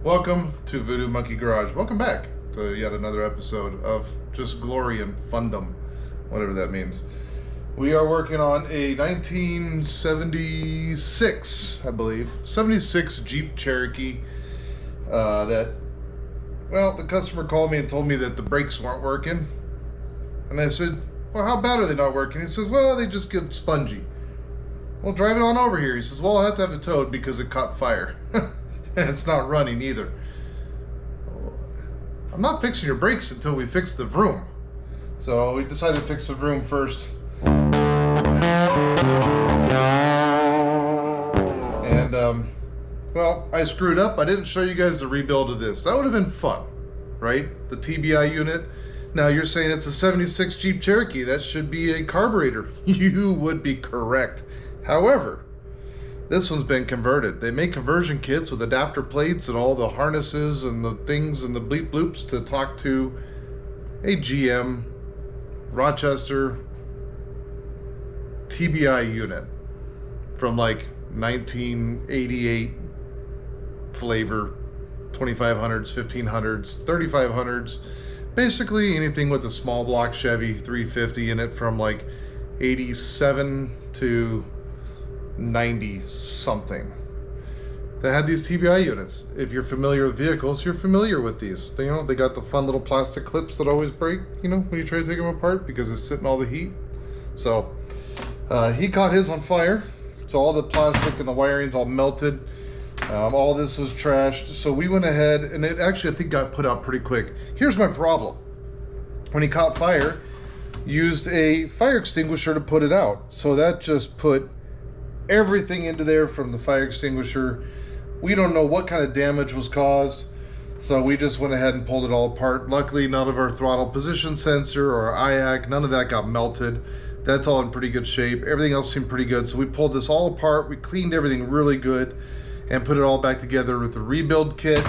Welcome to Voodoo Monkey Garage. Welcome back to yet another episode of just glory and fundum, whatever that means. We are working on a 1976, I believe, 76 Jeep Cherokee the customer called me and told me that the brakes weren't working. And I said, well, how bad are they not working? He says, well, they just get spongy. Well, drive it on over here. He says, well, I'll have to have it towed because it caught fire. And it's not running either. I'm not fixing your brakes until we fix the vroom. So we decided to fix the vroom first. And, well, I screwed up. I didn't show you guys the rebuild of this. That would have been fun, right? The TBI unit. Now you're saying it's a 76 Jeep Cherokee. That should be a carburetor. You would be correct. However, this one's been converted. They make conversion kits with adapter plates and all the harnesses and the things and the bleep bloops to talk to a GM Rochester TBI unit from like 1988 flavor, 2500s, 1500s, 3500s, basically anything with a small block Chevy 350 in it from like 87 to 90 something. They had these TBI units. If you're familiar with vehicles, you're familiar with these. They got the fun little plastic clips that always break, when you try to take them apart because it's sitting all the heat. So he caught his on fire. So all the plastic and the wiring's all melted. All this was trashed. So we went ahead and it actually, I think, got put out pretty quick. Here's my problem. When he caught fire, used a fire extinguisher to put it out. So that just put everything into there from the fire extinguisher. We don't know what kind of damage was caused, so we just went ahead and pulled it all apart. Luckily, none of our throttle position sensor or IAC, none of that got melted. That's all in pretty good shape. Everything else seemed pretty good, so we pulled this all apart. We cleaned everything really good and put it all back together with a rebuild kit.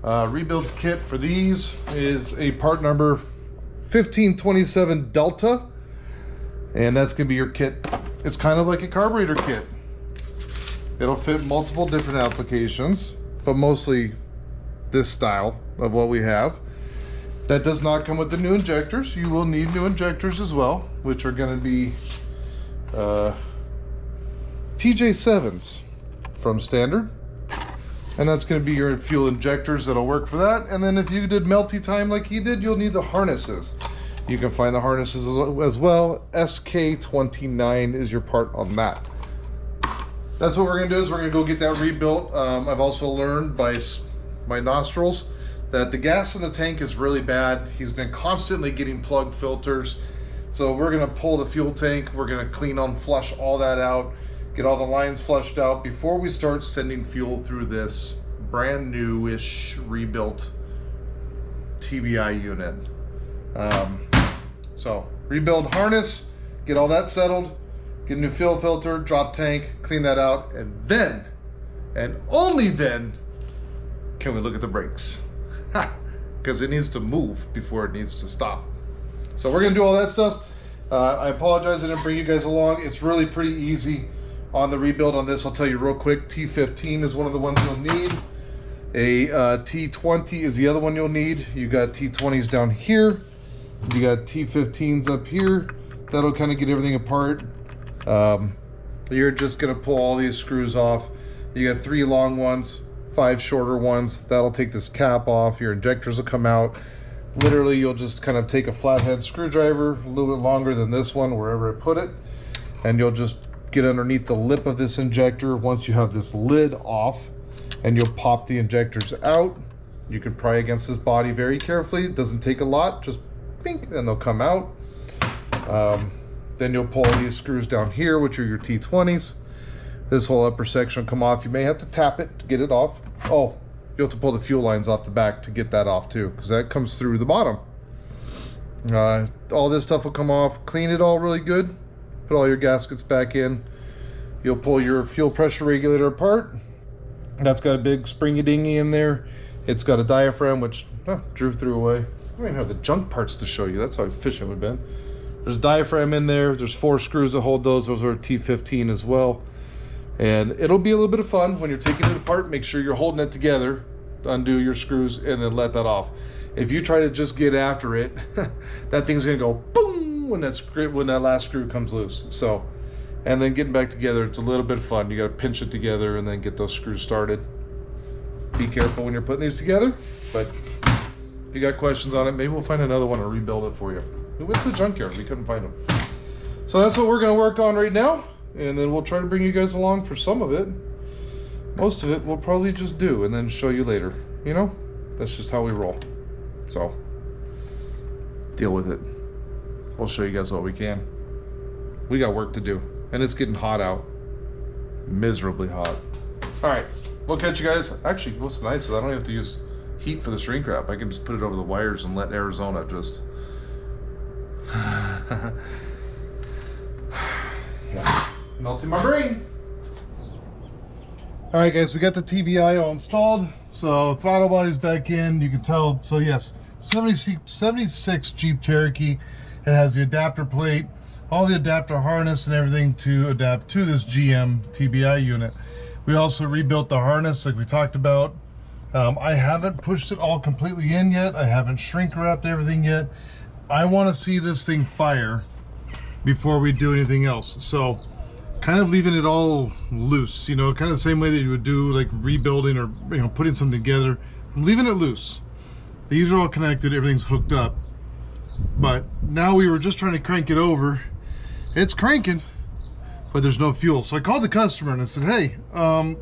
Rebuild kit for these is a part number 1527 Delta, and that's gonna be your kit. It's kind of like a carburetor kit. It'll fit multiple different applications, but mostly this style of what we have. That does not come with the new injectors. You will need new injectors as well, which are going to be TJ7s from Standard. And that's going to be your fuel injectors that'll work for that. And then if you did melty time like he did, you'll need the harnesses. You can find the harnesses as well. SK29 is your part on that. That's what we're going to do, is we're going to go get that rebuilt. I've also learned by my nostrils that the gas in the tank is really bad. He's been constantly getting plugged filters. So we're going to pull the fuel tank. We're going to clean them, flush all that out, get all the lines flushed out before we start sending fuel through this brand new-ish rebuilt TBI unit. So rebuild harness, get all that settled, get a new fuel filter, drop tank, clean that out, and then, and only then, can we look at the brakes. Because it needs to move before it needs to stop. So we're gonna do all that stuff. I apologize I didn't bring you guys along. It's really pretty easy on the rebuild on this. I'll tell you real quick, T15 is one of the ones you'll need. A T20 is the other one you'll need. You got T20s down here. You got T15s up here. That'll kind of get everything apart. You're just gonna pull all these screws off. You got 3 long ones, 5 shorter ones. That'll take this cap off. Your injectors will come out. Literally, you'll just kind of take a flathead screwdriver, a little bit longer than this one, wherever I put it, and you'll just get underneath the lip of this injector once you have this lid off, and you'll pop the injectors out. You can pry against this body very carefully. It doesn't take a lot, just bink, and they'll come out. Then you'll pull these screws down here, which are your T20s. This whole upper section will come off. You may have to tap it to get it off. Oh, you have to pull the fuel lines off the back to get that off too, because that comes through the bottom. All this stuff will come off. Clean it all really good. Put all your gaskets back in. You'll pull your fuel pressure regulator apart. That's got a big springy dingy in there. It's got a diaphragm, which Drew threw away. I don't even have the junk parts to show you. That's how efficient we've been. There's a diaphragm in there. There's 4 screws that hold those. Those are T15 as well. And it'll be a little bit of fun when you're taking it apart. Make sure you're holding it together undo your screws, and then let that off. If you try to just get after it, that thing's gonna go boom when that last screw comes loose. So, and then getting back together, it's a little bit of fun. You gotta pinch it together and then get those screws started. Be careful when you're putting these together, but if you got questions on it, maybe we'll find another one and rebuild it for you. We went to the junkyard, we couldn't find them. So that's what we're gonna work on right now, and then we'll try to bring you guys along for some of it. Most of it we'll probably just do and then show you later. You know, that's just how we roll. So, deal with it. We'll show you guys what we can. We got work to do, and it's getting hot out. Miserably hot. All right, we'll catch you guys. Actually, what's nice is I don't have to use heat for the shrink wrap. I can just put it over the wires and let Arizona just... yeah, melting my brain. All right, guys, we got the TBI all installed. So throttle body's back in. You can tell. So yes, 76 Jeep Cherokee. It has the adapter plate, all the adapter harness and everything to adapt to this GM TBI unit. We also rebuilt the harness like we talked about. I haven't pushed it all completely in yet. I haven't shrink wrapped everything yet. I want to see this thing fire before we do anything else. So kind of leaving it all loose, you know, kind of the same way that you would do like rebuilding or, you know, putting something together. I'm leaving it loose. These are all connected, everything's hooked up. But now we were just trying to crank it over. It's cranking, but there's no fuel. So I called the customer and I said, hey,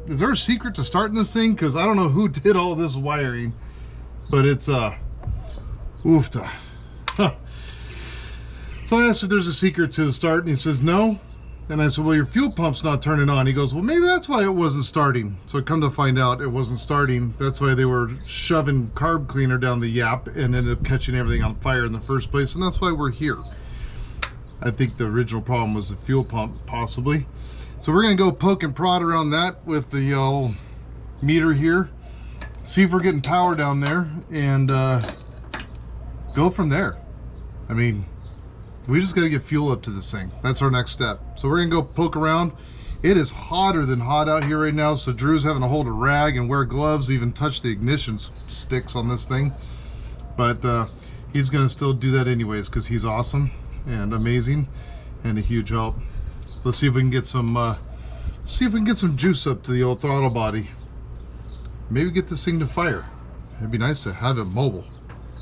is there a secret to starting this thing? Because I don't know who did all this wiring, but it's oofta. Huh. So I asked if there's a secret to the start, and he says no. And I said, well, your fuel pump's not turning on. He goes, well, maybe that's why it wasn't starting. So I come to find out it wasn't starting. That's why they were shoving carb cleaner down the yap and ended up catching everything on fire in the first place. And that's why we're here. I think the original problem was the fuel pump, possibly. So we're gonna go poke and prod around that with the old meter here. See if we're getting power down there and go from there. I mean, we just got to get fuel up to this thing. That's our next step. So we're gonna go poke around. It is hotter than hot out here right now, so Drew's having to hold a rag and wear gloves, even touch the ignition sticks on this thing. But he's gonna still do that anyways because he's awesome and amazing and a huge help. Let's see if we can get some juice up to the old throttle body. Maybe get this thing to fire. It'd be nice to have it mobile.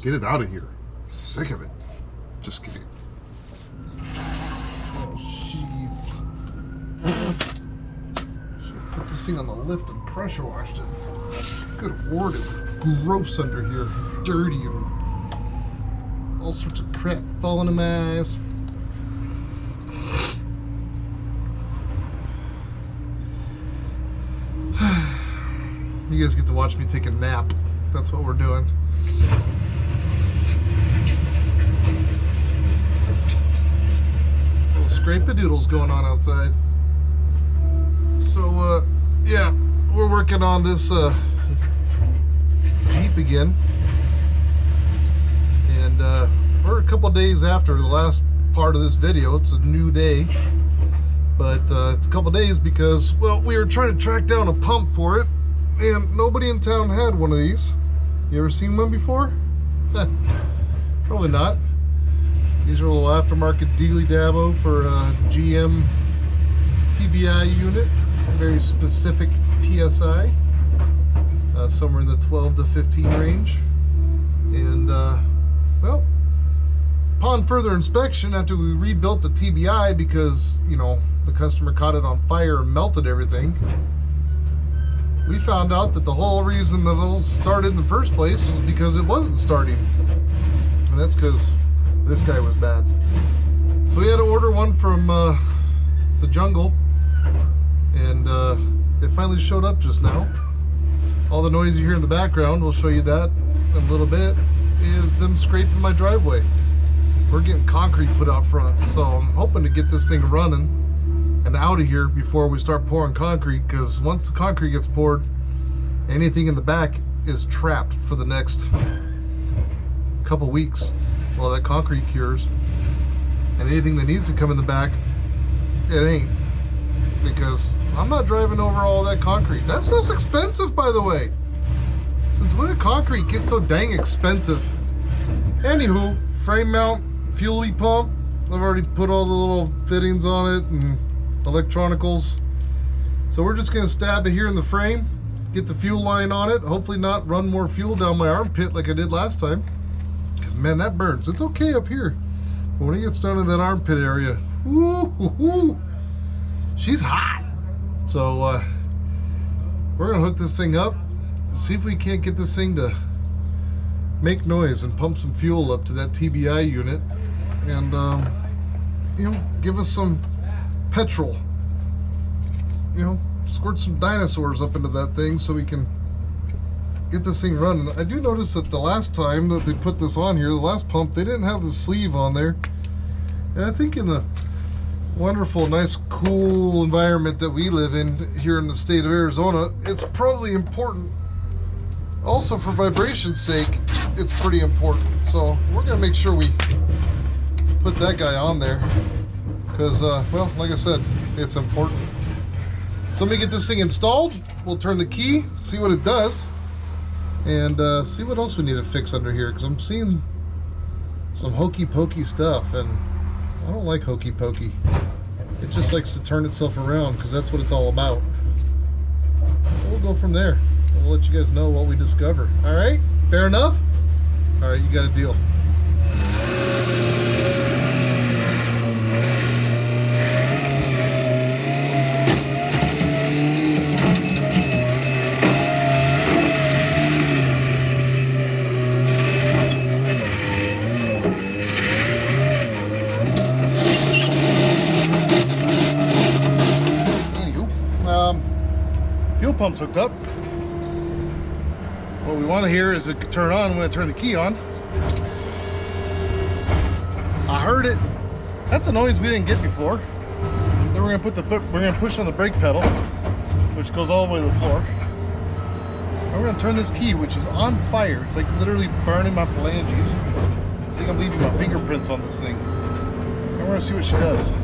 Get it out of here. Sick of it. Just kidding. Should put this thing on the lift and pressure washed it. Good lord, it's gross under here. Dirty and all sorts of crap falling in my eyes. You guys get to watch me take a nap. That's what we're doing. Scrape-a-doodles going on outside. So yeah, we're working on this Jeep again, and we're a couple days after the last part of this video. It's a new day, but it's a couple days because, well, we were trying to track down a pump for it and nobody in town had one of these. You ever seen one before? Probably not. These are a little aftermarket dealy dabo for GM TBI unit, very specific PSI, somewhere in the 12 to 15 range. And well, upon further inspection, after we rebuilt the TBI because, you know, the customer caught it on fire and melted everything, we found out that the whole reason that it started in the first place was because it wasn't starting. And that's because this guy was bad. So we had to order one from the jungle, and it finally showed up just now. All the noise you hear in the background, we'll show you that in a little bit, is them scraping my driveway. We're getting concrete put out front, so I'm hoping to get this thing running and out of here before we start pouring concrete, because once the concrete gets poured, anything in the back is trapped for the next couple weeks while that concrete cures. And anything that needs to come in the back, it ain't, because I'm not driving over all that concrete. That stuff's expensive, by the way. Since when did concrete get so dang expensive? Anywho, frame mount, fuel pump. I've already put all the little fittings on it and electronicals. So we're just gonna stab it here in the frame, get the fuel line on it, hopefully not run more fuel down my armpit like I did last time. Cause man, that burns. It's okay up here. But when it gets down in that armpit area, woo, she's hot. So we're gonna hook this thing up, see if we can't get this thing to make noise and pump some fuel up to that TBI unit, and you know, give us some petrol. You know, squirt some dinosaurs up into that thing so we can get this thing running. I do notice that the last time that they put this on here, the last pump, they didn't have the sleeve on there. And I think in the wonderful, nice, cool environment that we live in here in the state of Arizona, it's probably important. Also, for vibration's sake, it's pretty important. So we're gonna make sure we put that guy on there because, well, like I said, it's important. So let me get this thing installed. We'll turn the key, see what it does, and see what else we need to fix under here, because I'm seeing some hokey pokey stuff, and I don't like hokey pokey. It just likes to turn itself around because that's what it's all about. We'll go from there. We'll let you guys know what we discover. All right, fair enough? All right, you got a deal. Fuel pump's hooked up. What we want to hear is it turn on when I turn the key on. I heard it. That's a noise we didn't get before. Then we're gonna push on the brake pedal, which goes all the way to the floor. And we're gonna turn this key, which is on fire. It's like literally burning my phalanges. I think I'm leaving my fingerprints on this thing. And we're gonna see what she does.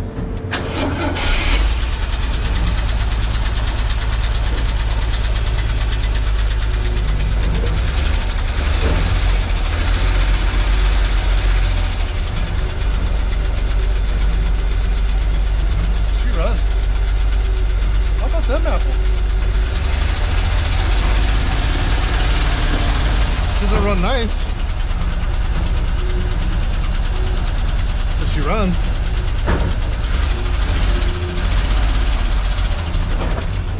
Them apples. Doesn't run nice, but she runs.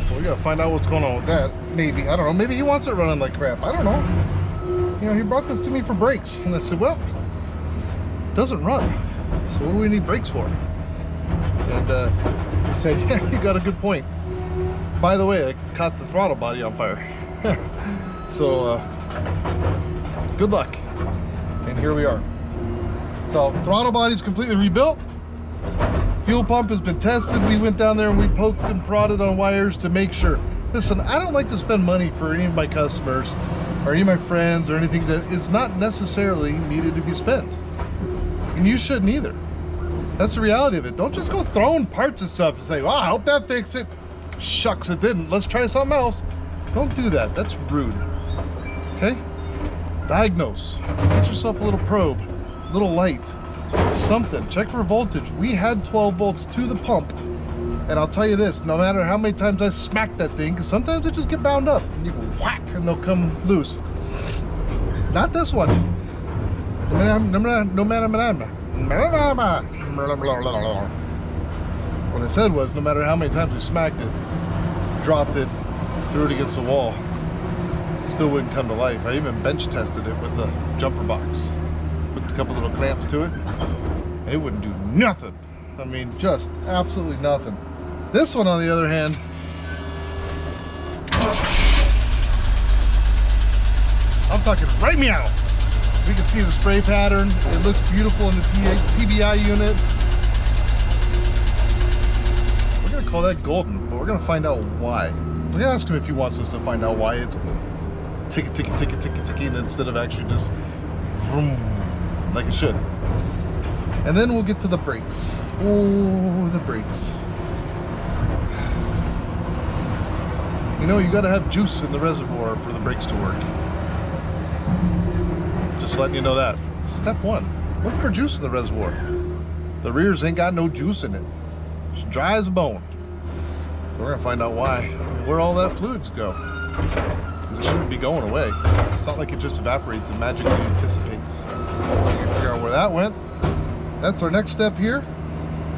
Well, we gotta find out what's going on with that. Maybe, I don't know. Maybe he wants it running like crap. I don't know. You know, he brought this to me for brakes, and I said, well, it doesn't run. So what do we need brakes for? And he said, yeah, you got a good point. By the way, I caught the throttle body on fire. So, good luck. And here we are. So, throttle body's completely rebuilt. Fuel pump has been tested. We went down there and we poked and prodded on wires to make sure. Listen, I don't like to spend money for any of my customers or any of my friends or anything that is not necessarily needed to be spent. And you shouldn't either. That's the reality of it. Don't just go throwing parts of stuff and say, well, I hope that fixed it. Shucks, it didn't. Let's try something else. Don't do that. That's rude. Okay? Diagnose. Get yourself a little probe, a little light, something. Check for voltage. We had 12 volts to the pump. And I'll tell you this, no matter how many times I smack that thing, because sometimes they just get bound up. And you go whack and they'll come loose. Not this one. What I said was, no matter how many times we smacked it, dropped it, threw it against the wall, still wouldn't come to life. I even bench tested it with the jumper box. Put a couple little clamps to it. It wouldn't do nothing. I mean, just absolutely nothing. This one, on the other hand, I'm talking right meow. We can see the spray pattern. It looks beautiful in the TBI unit. We're gonna call that golden, but we're gonna find out why. We're gonna ask him if he wants us to find out why it's ticky, ticky, ticky, ticky, ticky, instead of actually just vroom, like it should. And then we'll get to the brakes. Oh, the brakes. You know, you gotta have juice in the reservoir for the brakes to work. Just letting you know that. Step 1, look for juice in the reservoir. The rears ain't got no juice in it. It's dry as a bone. So we're gonna find out where all that fluids go. Because it shouldn't be going away. It's not like it just evaporates and magically dissipates. So you can figure out where that went. That's our next step here.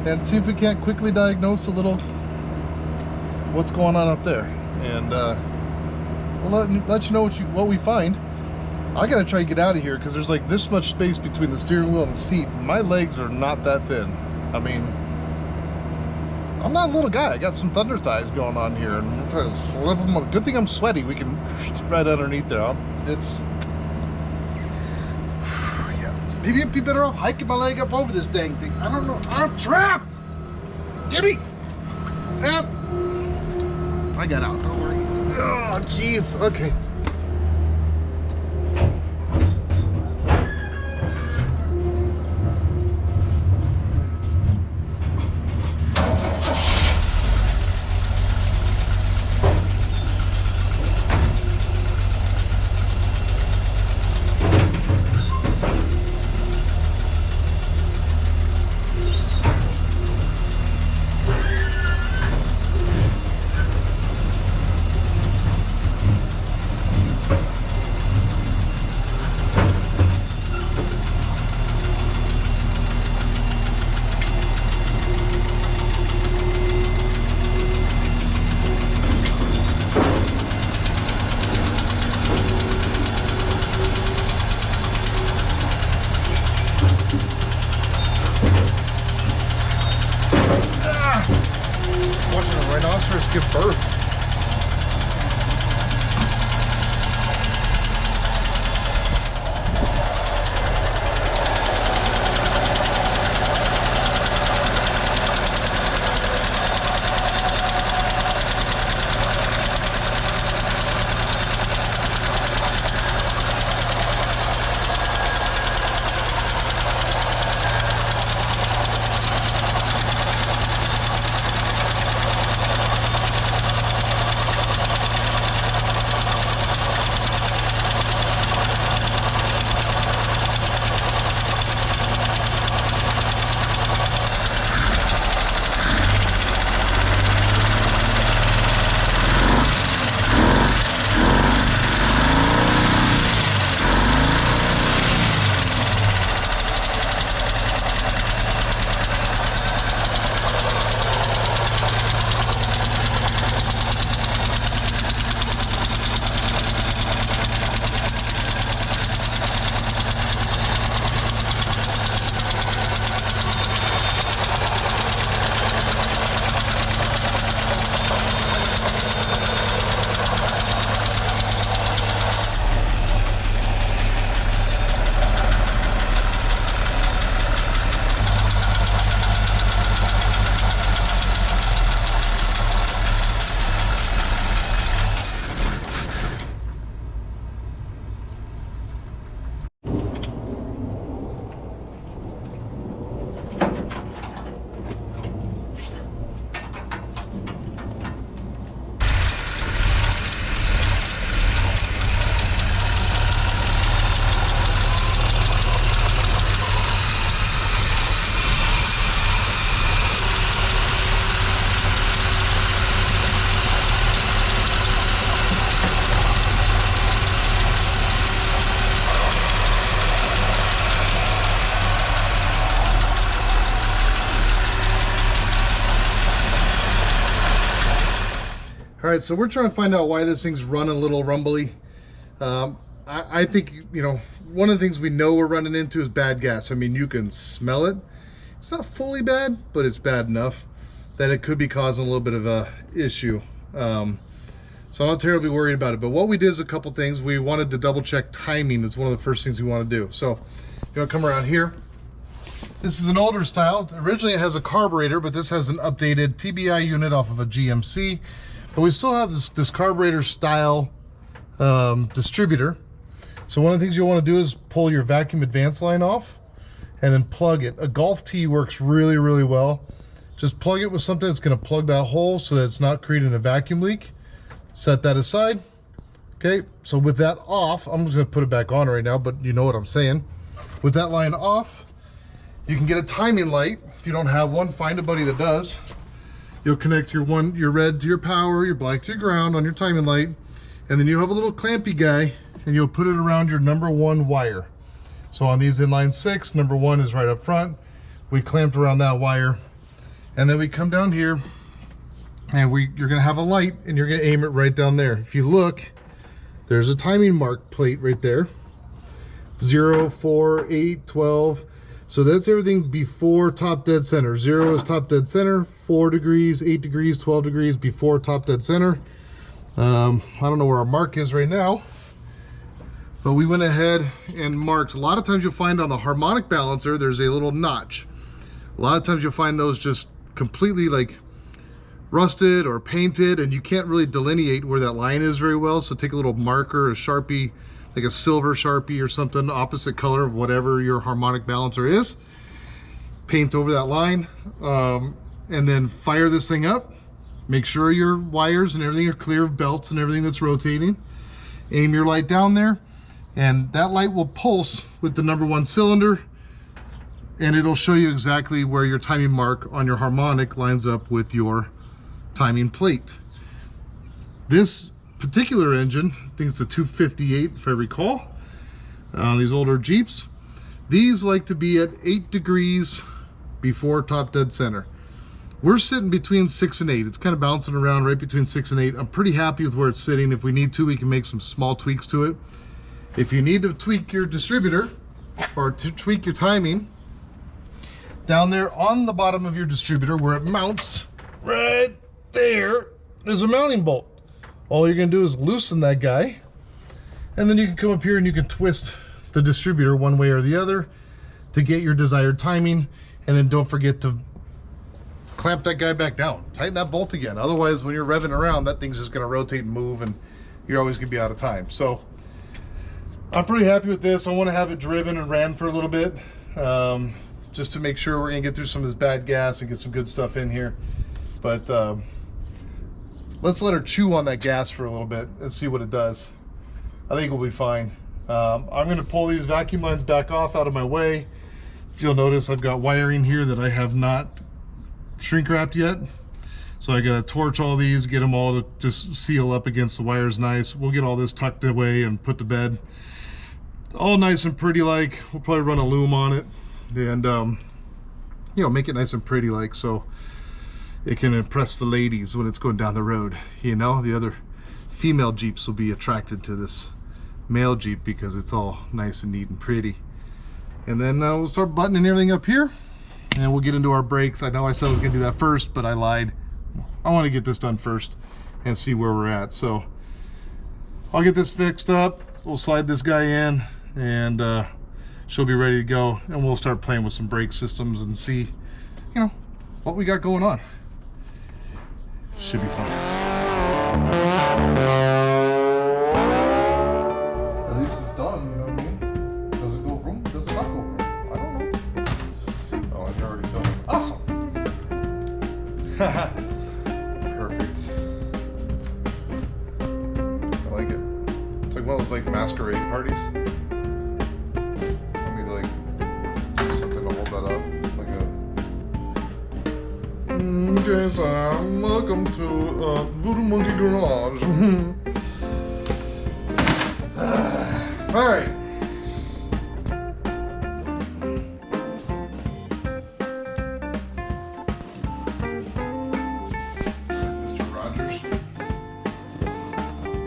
And see if we can't quickly diagnose a little what's going on up there. And we'll let you know what we find. I gotta try to get out of here because there's like this much space between the steering wheel and the seat. My legs are not that thin. I mean, I'm not a little guy. I got some thunder thighs going on here, and I'm trying to slip them on. Good thing I'm sweaty. We can right underneath there. It's yeah. Maybe it'd be better off hiking my leg up over this dang thing. I don't know. I'm trapped. Gimme. Yep. I got out. Don't worry. Oh, jeez. Okay. Rhinoceros give birth. All right, so we're trying to find out why this thing's running a little rumbly. I think, you know, one of the things we know we're running into is bad gas. I mean, you can smell it. It's not fully bad, but it's bad enough that it could be causing a little bit of a issue. So I'm not terribly worried about it. But what we did is a couple things. We wanted to double check timing. It's one of the first things we want to do. So you want to come around here. This is an older style. Originally it has a carburetor, but this has an updated TBI unit off of a GMC. But we still have this carburetor style distributor. So one of the things you'll want to do is pull your vacuum advance line off and then plug it. A Golf Tee works really, really well. Just plug it with something that's going to plug that hole so that it's not creating a vacuum leak. Set that aside. Okay, so with that off, I'm just gonna put it back on right now, but you know what I'm saying. With that line off, you can get a timing light. If you don't have one, find a buddy that does. You'll connect your red to your power, your black to your ground on your timing light, and then you have a little clampy guy, and you'll put it around your number 1 wire. So on these inline 6, number 1 is right up front. We clamped around that wire, and then we come down here, and you're gonna have a light, and you're gonna aim it right down there. If you look, there's a timing mark plate right there. 0, 4, 8, 12. So that's everything before top dead center. 0 is top dead center, 4 degrees, 8 degrees, 12 degrees before top dead center. I don't know where our mark is right now, but we went ahead and marked. A lot of times you'll find on the harmonic balancer, there's a little notch. A lot of times you'll find those just completely like rusted or painted, and you can't really delineate where that line is very well. So take a little marker, a Sharpie, like a silver Sharpie or something, opposite color of whatever your harmonic balancer is. Paint over that line, and then fire this thing up. Make sure your wires and everything are clear of belts and everything that's rotating. Aim your light down there, and that light will pulse with the number 1 cylinder, and it'll show you exactly where your timing mark on your harmonic lines up with your timing plate. This particular engine, I think it's a 258 if I recall, these older Jeeps, these like to be at 8 degrees before top dead center. We're sitting between 6 and 8. It's kind of bouncing around right between 6 and 8. I'm pretty happy with where it's sitting. If we need to, we can make some small tweaks to it. If you need to tweak your distributor or to tweak your timing, down there on the bottom of your distributor where it mounts, right there is a mounting bolt. All you're gonna do is loosen that guy, and then you can come up here and you can twist the distributor one way or the other to get your desired timing. And then don't forget to clamp that guy back down. Tighten that bolt again. Otherwise, when you're revving around, that thing's just gonna rotate and move, and you're always gonna be out of time. So I'm pretty happy with this. I wanna have it driven and ran for a little bit, just to make sure we're gonna get through some of this bad gas and get some good stuff in here. But let's let her chew on that gas for a little bit and see what it does. I think we'll be fine. I'm gonna pull these vacuum lines back off out of my way. If you'll notice, I've got wiring here that I have not shrink wrapped yet. So I gotta torch all these, get them all to just seal up against the wires nice. We'll get all this tucked away and put to bed. All nice and pretty like. We'll probably run a loom on it and you know, make it nice and pretty like, so it can impress the ladies when it's going down the road. You know, the other female Jeeps will be attracted to this male Jeep because it's all nice and neat and pretty. And then we'll start buttoning everything up here, and we'll get into our brakes. I know I said I was gonna do that first, but I lied. I want to get this done first and see where we're at. So I'll get this fixed up. We'll slide this guy in, and she'll be ready to go, and we'll start playing with some brake systems and see, you know, what we got going on. Should be fun. At least it's done, you know what I mean? Does it go vroom? Does it not go vroom? I don't know. Oh, I already done it. Awesome. Perfect. I like it. It's like one of those like masquerade parties. Let me like do something to hold that up. Like a okay, so welcome to Voodoo Monkey Garage. All right. Mr. Rogers,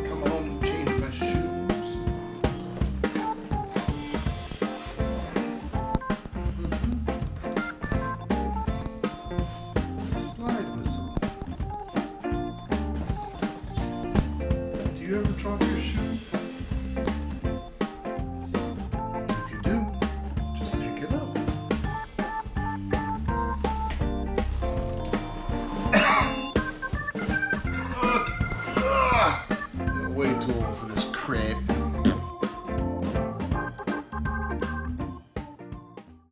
come home and change my shoes. It's a slide whistle. Do you ever drop your shoe?